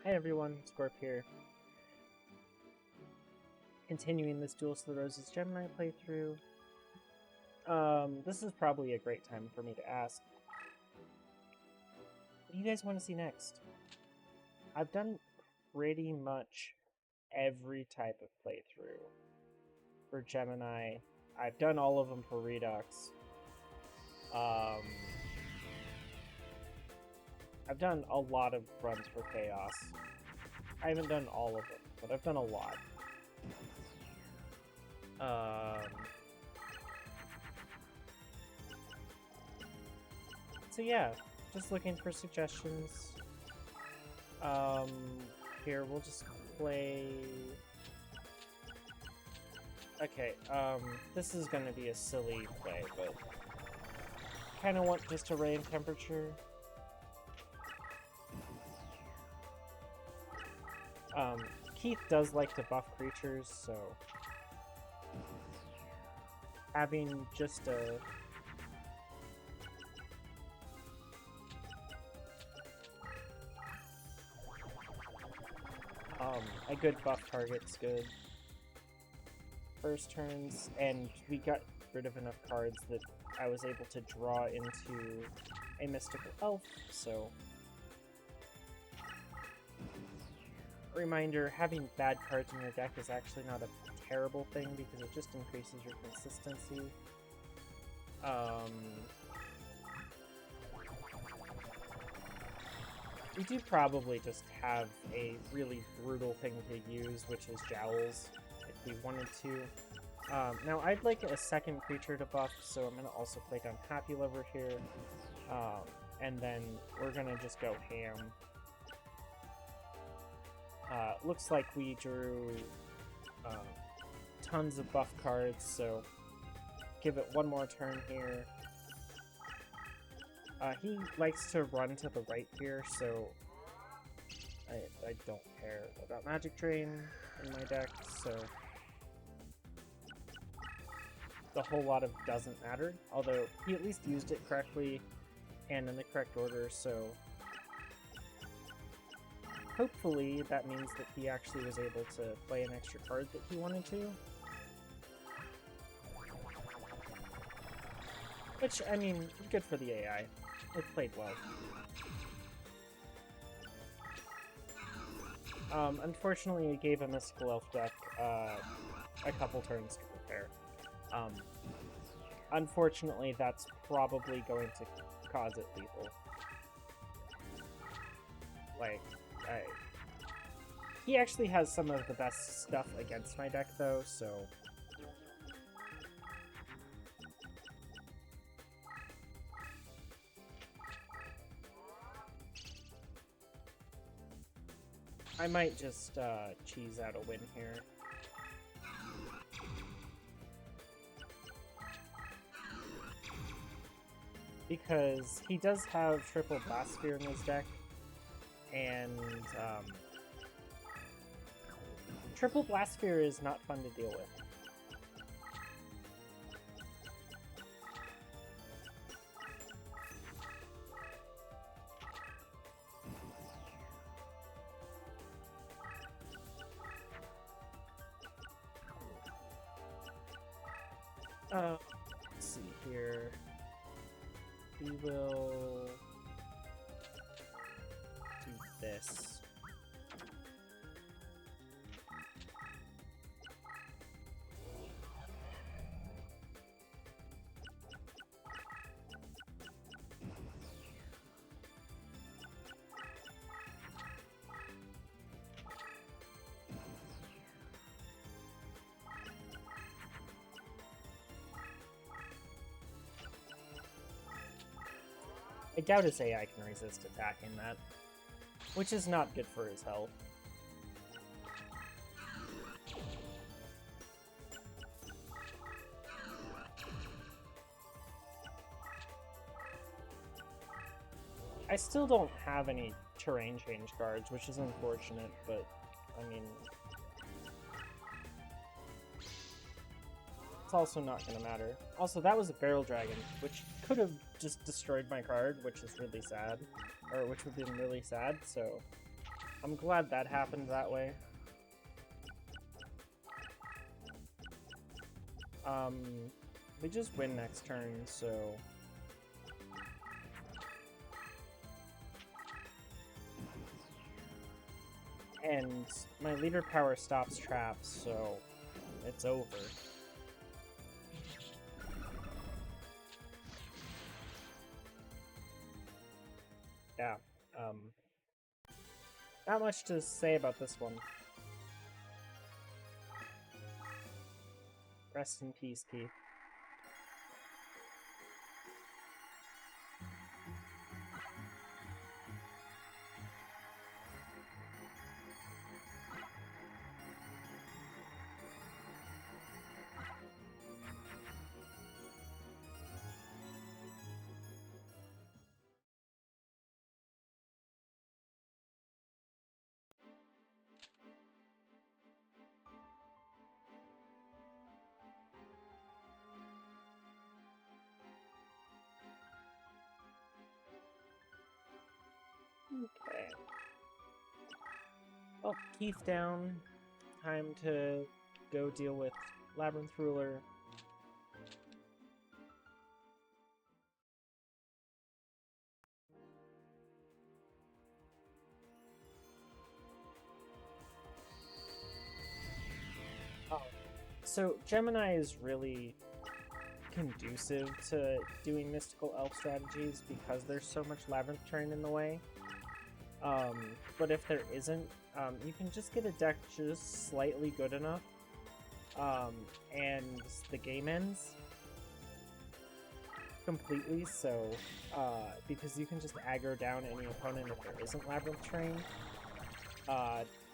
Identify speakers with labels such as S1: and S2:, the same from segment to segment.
S1: Hi everyone, Scorp here. Continuing this Duelist of the Roses Gemini playthrough. This is probably a great time for me to ask, what do you guys want to see next? I've done pretty much every type of playthrough for Gemini. I've done all of them for Redux. I've done a lot of runs for Chaos. I haven't done all of them, but I've done a lot. So yeah, just looking for suggestions. Here, we'll just play... Okay, this is gonna be a silly play, but kind of want just a rain temperature. Keith does like to buff creatures, so having just a good buff target's good. First turns, and we got rid of enough cards that I was able to draw into a mystical elf, so... Reminder, having bad cards in your deck is actually not a terrible thing because it just increases your consistency. We do probably just have a really brutal thing to use, which is Jowls, if we wanted to. Now, I'd like a second creature to buff, so I'm going to also play down Happy Lover here. And then we're going to just go ham. Looks like we drew tons of buff cards, so give it one more turn here. He likes to run to the right here, so I don't care about Magic Drain in my deck, so the whole lot of doesn't matter, although he at least used it correctly and in the correct order, so hopefully that means that he actually was able to play an extra card that he wanted to. Which, I mean, good for the AI. It played well. Unfortunately, it gave a Mystical Elf deck a couple turns to prepare. Unfortunately, that's probably going to cause it lethal. Like, he actually has some of the best stuff against my deck, though, so... I might just cheese out a win here. Because he does have triple Blast Sphere in his deck, and triple Blast Sphere is not fun to deal with. Let's see here. We will do this. I doubt his AI can resist attacking that, which is not good for his health. I still don't have any terrain change cards, which is unfortunate, but, I mean... It's also not going to matter. Also, that was a Barrel Dragon, which could have just destroyed my card, which is really sad. Or which would have been really sad, so... I'm glad that happened that way. We just win next turn, so... And my leader power stops traps, so it's over. Yeah, not much to say about this one. Rest in peace, Keith. Okay. Well, Keith down. Time to go deal with Labyrinth Ruler. Oh. So Gemini is really conducive to doing mystical elf strategies because there's so much labyrinth terrain in the way. But if there isn't, you can just get a deck just slightly good enough, and the game ends completely. So because you can just aggro down any opponent if there isn't labyrinth terrain,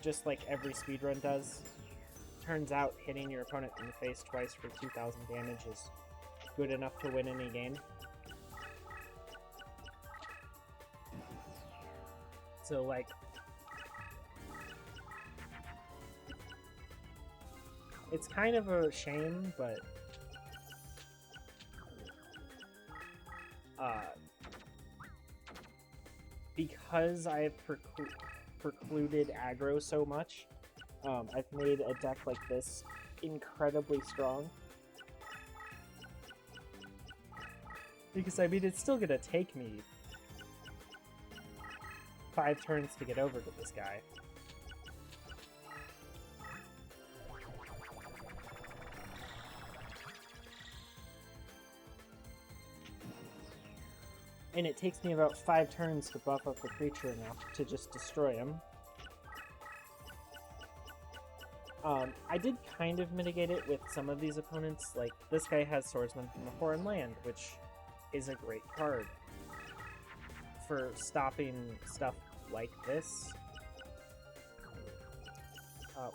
S1: just like every speedrun does. Turns out hitting your opponent in the face twice for 2,000 damage is good enough to win any game. So, like, it's kind of a shame, but because I've precluded aggro so much, I've made a deck like this incredibly strong. Because, I mean, it's still gonna take me 5 turns to get over to this guy. And it takes me about 5 turns to buff up the creature enough to just destroy him. I did kind of mitigate it with some of these opponents. Like, this guy has Swordsman from a Foreign Land, which is a great card for stopping stuff like this.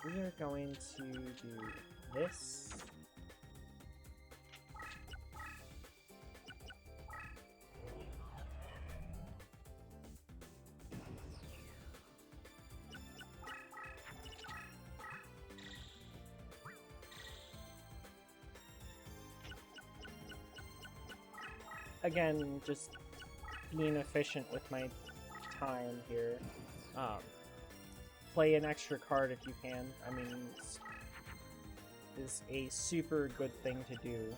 S1: We are going to do this. Again, just being efficient with my time here. Play an extra card if you can. I mean, it's a super good thing to do.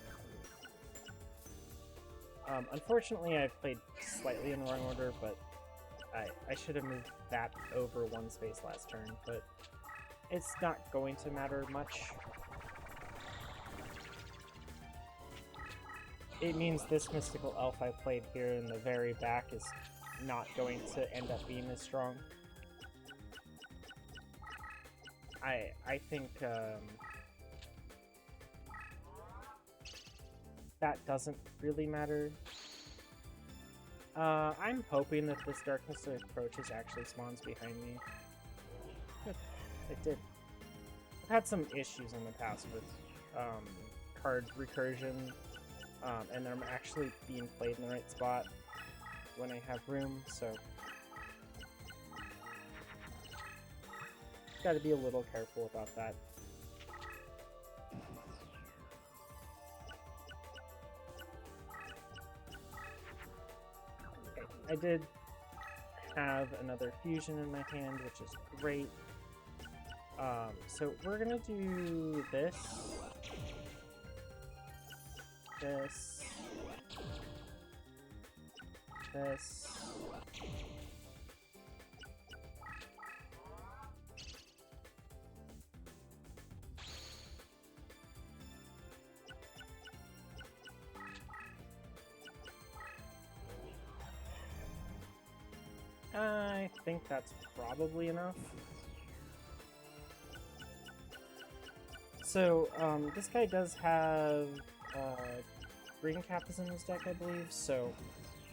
S1: Unfortunately, I've played slightly in the wrong order, but I should have moved that over 1 space last turn, but it's not going to matter much. It means this mystical elf I played here in the very back is not going to end up being as strong. I think that doesn't really matter. I'm hoping that this Darkness Approaches actually spawns behind me. Good. It did. I've had some issues in the past with card recursion, and them actually being played in the right spot when I have room, so gotta be a little careful about that. Okay, I did have another fusion in my hand, which is great. So we're gonna do this. This. This. I think that's probably enough. So, this guy does have green Kappas in his deck, I believe, so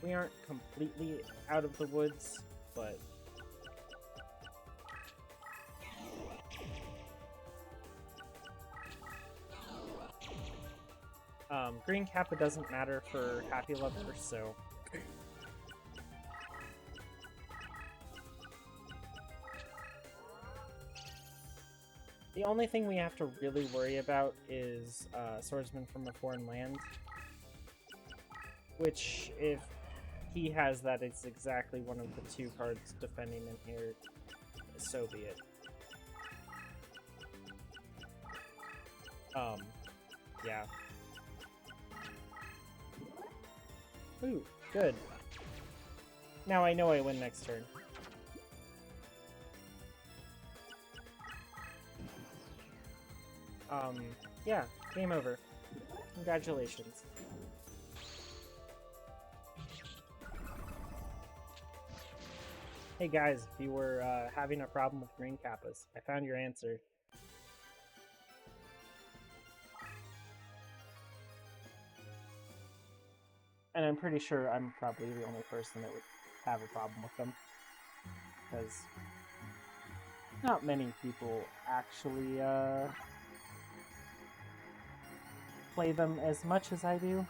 S1: we aren't completely out of the woods, but green Kappa doesn't matter for Happy Lover, so the only thing we have to really worry about is Swordsman from a Foreign Land, which, if he has that, it's exactly one of the two cards defending in here, so be it. Yeah. Ooh, good. Now I know I win next turn. Yeah, game over. Congratulations. Hey guys, if you were having a problem with green Kappas, I found your answer. And I'm pretty sure I'm probably the only person that would have a problem with them. Because not many people actually play them as much as I do.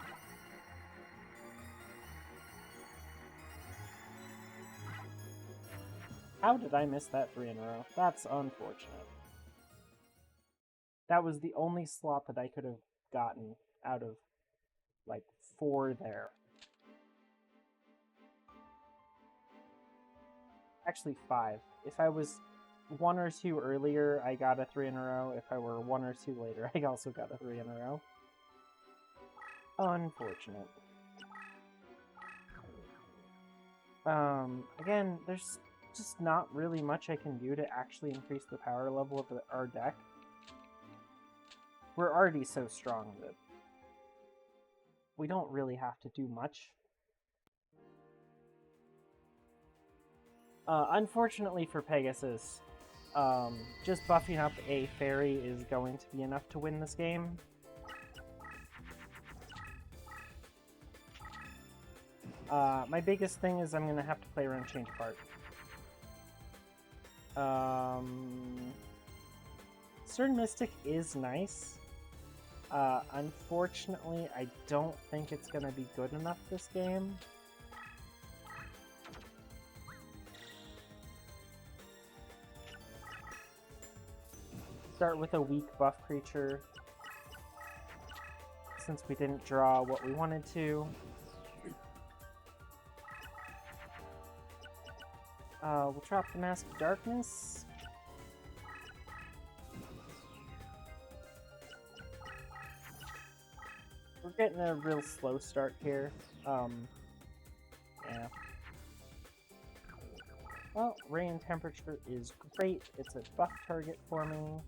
S1: How did I miss that 3 in a row? That's unfortunate. That was the only slot that I could have gotten out of, like, 4 there. Actually, 5. If I was 1 or 2 earlier, I got a 3 in a row. If I were 1 or 2 later, I also got a 3 in a row. Unfortunate. Again, there's just not really much I can do to actually increase the power level of our deck. We're already so strong that we don't really have to do much. Unfortunately for Pegasus, just buffing up a fairy is going to be enough to win this game. My biggest thing is I'm going to have to play around Change Part. Stern Mystic is nice. Unfortunately, I don't think it's going to be good enough this game. Start with a weak buff creature, since we didn't draw what we wanted to. We'll drop the Mask of Darkness. We're getting a real slow start here. Yeah. Well, Rain Temperature is great. It's a buff target for me.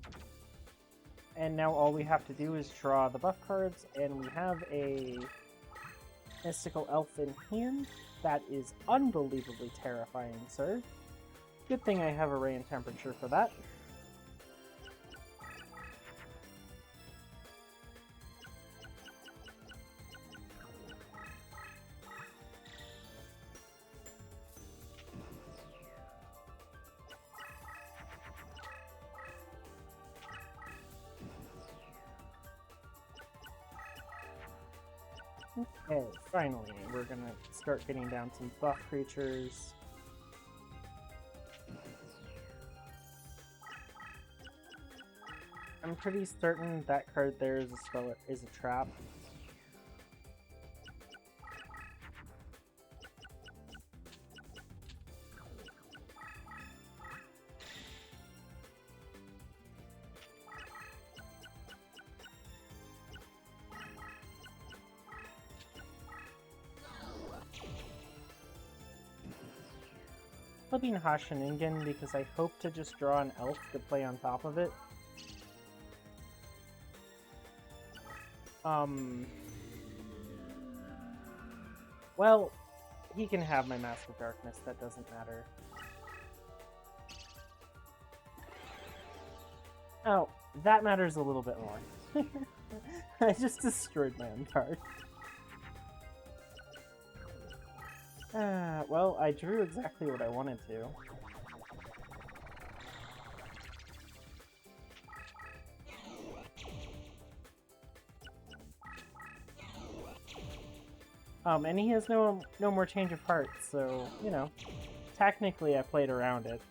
S1: And now all we have to do is draw the buff cards, and we have a Mystical Elf in hand. That is unbelievably terrifying, sir. Good thing I have a Rain Temperature for that. Okay, finally, we're gonna start getting down some buff creatures. I'm pretty certain that card there is a trap. flipping Hashiningen because I hope to just draw an elf to play on top of it. Well, he can have my Mask of Darkness, that doesn't matter. Oh, that matters a little bit more. I just destroyed my own card. Well, I drew exactly what I wanted to. And he has no more change of heart, so, you know, technically I played around it.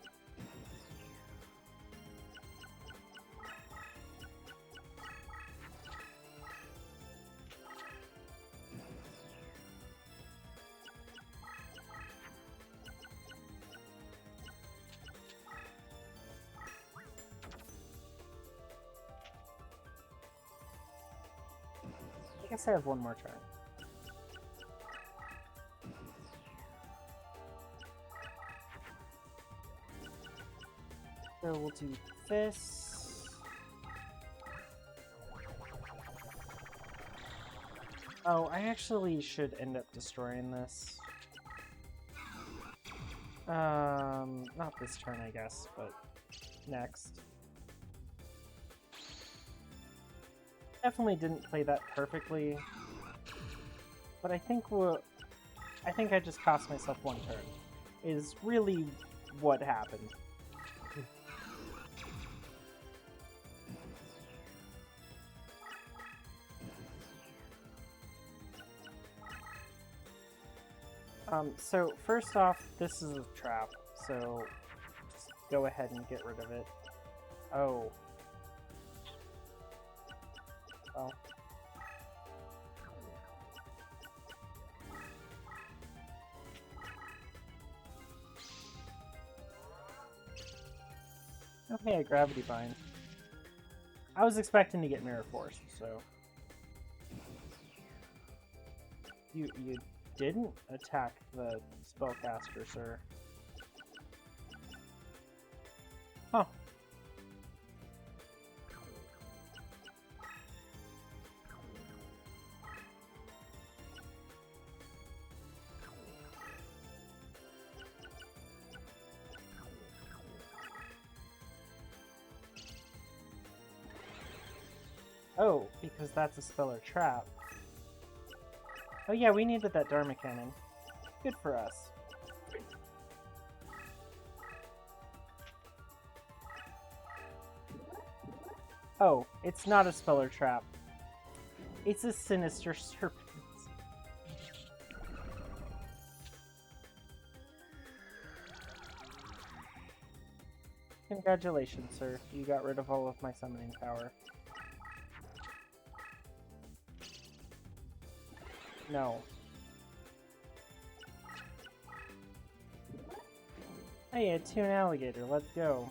S1: I guess I have one more turn. So we'll do this. Oh, I actually should end up destroying this. Not this turn, I guess, but next. Definitely didn't play that perfectly, but I think I just cost myself one turn, is really what happened. So first off, this is a trap, so just go ahead and get rid of it. Oh. Oh. Okay, a Gravity Bind. I was expecting to get Mirror Force, so... You didn't attack the spellcaster, sir. Huh. Oh, because that's a Speller Trap. Oh yeah, we needed that Dharma Cannon. Good for us. Oh, it's not a Speller Trap. It's a Sinister Serpent. Congratulations, sir. You got rid of all of my summoning power. No. Hey, a Toon Alligator, let's go.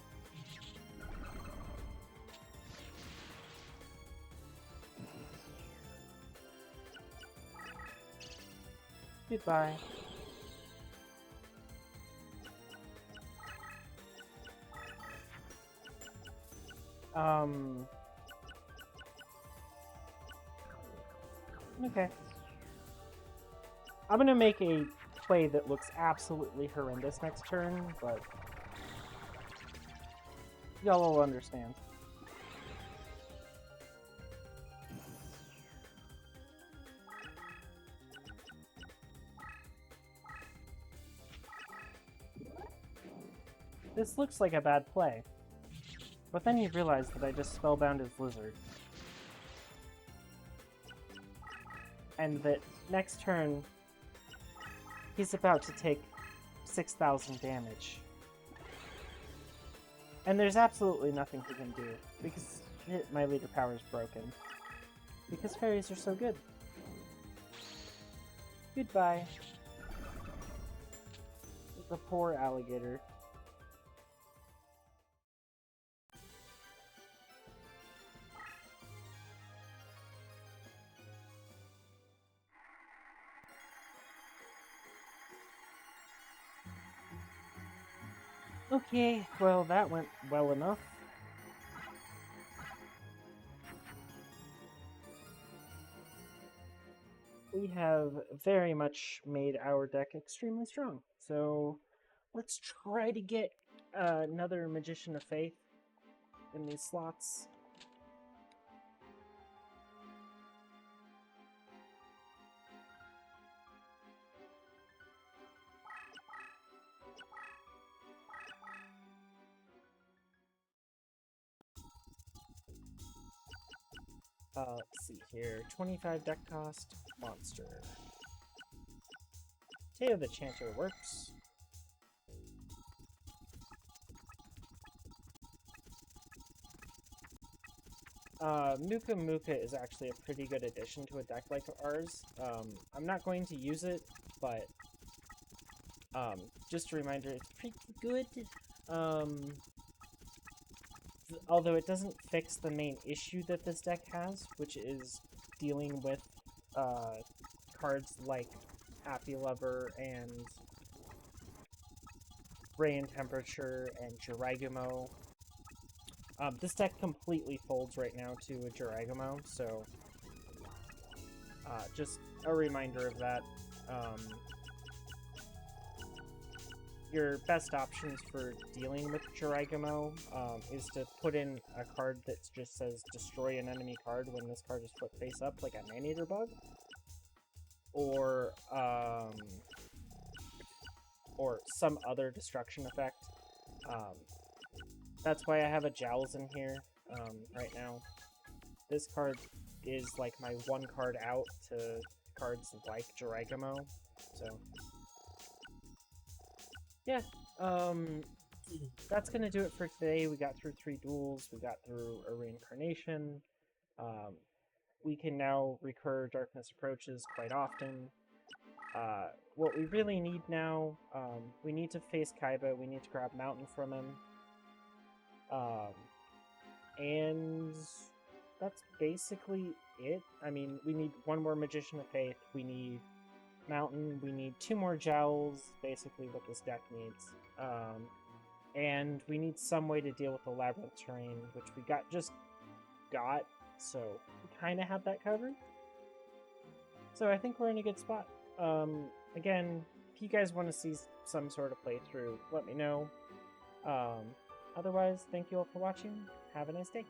S1: Goodbye. Okay. I'm gonna make a play that looks absolutely horrendous next turn, but y'all will understand. This looks like a bad play. But then you realize that I just spellbound his lizard. And that next turn, he's about to take 6,000 damage. And there's absolutely nothing he can do, because my leader power is broken. Because fairies are so good. Goodbye. The poor alligator. Okay, well, that went well enough. We have very much made our deck extremely strong. So let's try to get another Magician of Faith in these slots. Let's see here. 25 deck cost, monster. Teo the Chanter works. Muka Muka is actually a pretty good addition to a deck like ours. I'm not going to use it, but just a reminder, it's pretty good. Although it doesn't fix the main issue that this deck has, which is dealing with cards like Happy Lover and Ray and Temperature and Jiragumo. This deck completely folds right now to a Jiragumo, so just a reminder of that. Your best options for dealing with Jiragumo is to put in a card that just says destroy an enemy card when this card is flipped face up, like a Man-Eater Bug, or some other destruction effect. That's why I have a Jowls in here right now. This card is like my one card out to cards like Jiragumo, so yeah, that's gonna do it for today. We got through 3 duels, we got through a reincarnation. We can now recur Darkness Approaches quite often. What we really need now, we need to face Kaiba, we need to grab Mountain from him. And that's basically it. I mean, we need one more Magician of Faith, we need Mountain, we need 2 more Jowls, basically what this deck needs. And we need some way to deal with the Labyrinth terrain, which we just got, so we kind of have that covered. So I think we're in a good spot. Again, if you guys want to see some sort of playthrough, let me know. Otherwise, thank you all for watching. Have a nice day.